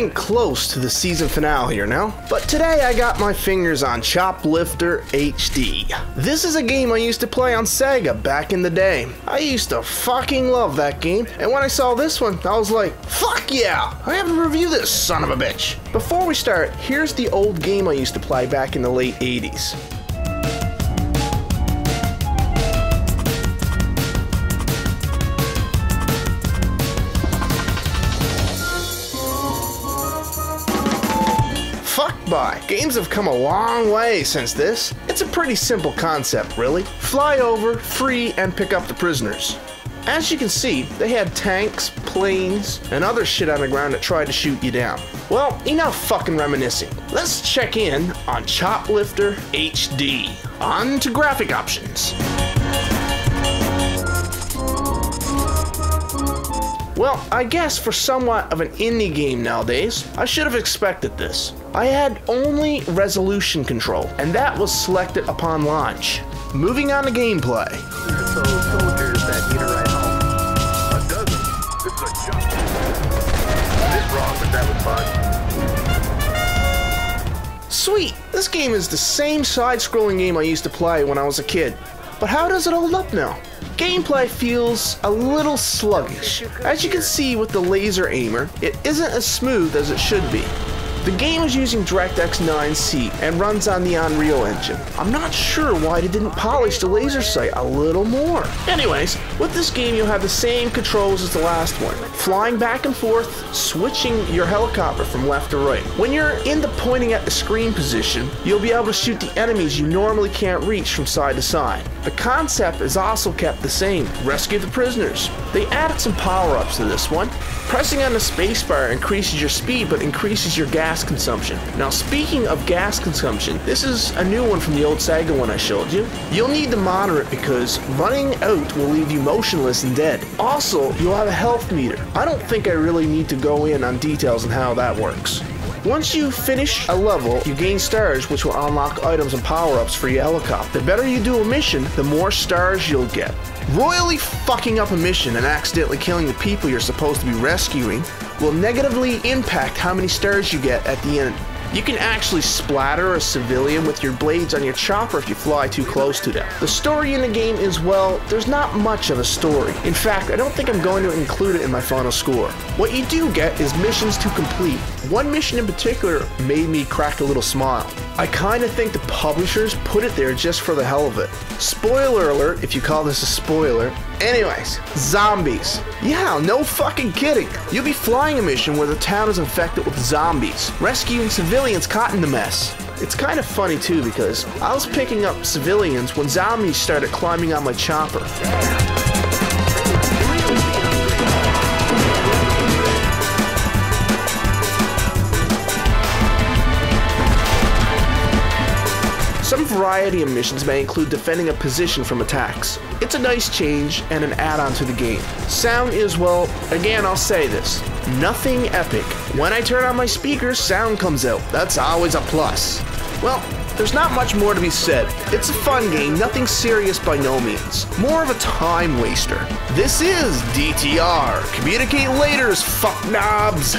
getting close to the season finale here now, but today I got my fingers on Choplifter HD. This is a game I used to play on Sega back in the day. I used to fucking love that game, and when I saw this one, I was like, fuck yeah, I have to review this son of a bitch. Before we start, here's the old game I used to play back in the late 80s. By. Games have come a long way since this. It's a pretty simple concept, really. Fly over, free, and pick up the prisoners. As you can see, they had tanks, planes, and other shit on the ground that tried to shoot you down. Well, enough fucking reminiscing. Let's check in on Choplifter HD. On to graphic options. Well, I guess for somewhat of an indie game nowadays, I should have expected this. I had only resolution control, and that was selected upon launch. Moving on to gameplay. So soldiers that need a ride home. A dozen. This is a jump. This wrong, but that was fun. Sweet! This game is the same side-scrolling game I used to play when I was a kid. But how does it hold up now? Gameplay feels a little sluggish. As you can see with the laser aimer, it isn't as smooth as it should be. The game is using DirectX 9C and runs on the Unreal Engine. I'm not sure why they didn't polish the laser sight a little more. Anyways, with this game you'll have the same controls as the last one. Flying back and forth, switching your helicopter from left to right. When you're in the pointing at the screen position, you'll be able to shoot the enemies you normally can't reach from side to side. The concept is also kept the same. Rescue the prisoners. They added some power-ups to this one. Pressing on the spacebar increases your speed but increases your gas consumption. Now speaking of gas consumption, this is a new one from the old Sega one I showed you. You'll need to monitor it because running out will leave you motionless and dead. Also, you'll have a health meter. I don't think I really need to go in on details on how that works. Once you finish a level, you gain stars which will unlock items and power-ups for your helicopter. The better you do a mission, the more stars you'll get. Royally fucking up a mission and accidentally killing the people you're supposed to be rescuing will negatively impact how many stars you get at the end. You can actually splatter a civilian with your blades on your chopper if you fly too close to them. The story in the game is, well, there's not much of a story. In fact, I don't think I'm going to include it in my final score. What you do get is missions to complete. One mission in particular made me crack a little smile. I kinda think the publishers put it there just for the hell of it. Spoiler alert, if you call this a spoiler. Anyways, zombies. Yeah, no fucking kidding. You'll be flying a mission where the town is infected with zombies, rescuing civilians caught in the mess. It's kind of funny too because I was picking up civilians when zombies started climbing on my chopper. Some variety of missions may include defending a position from attacks. It's a nice change and an add-on to the game. Sound is, well, again I'll say this, nothing epic. When I turn on my speakers, sound comes out. That's always a plus. Well, there's not much more to be said. It's a fun game, nothing serious by no means. More of a time waster. This is DTR. Communicate laters, fuck knobs.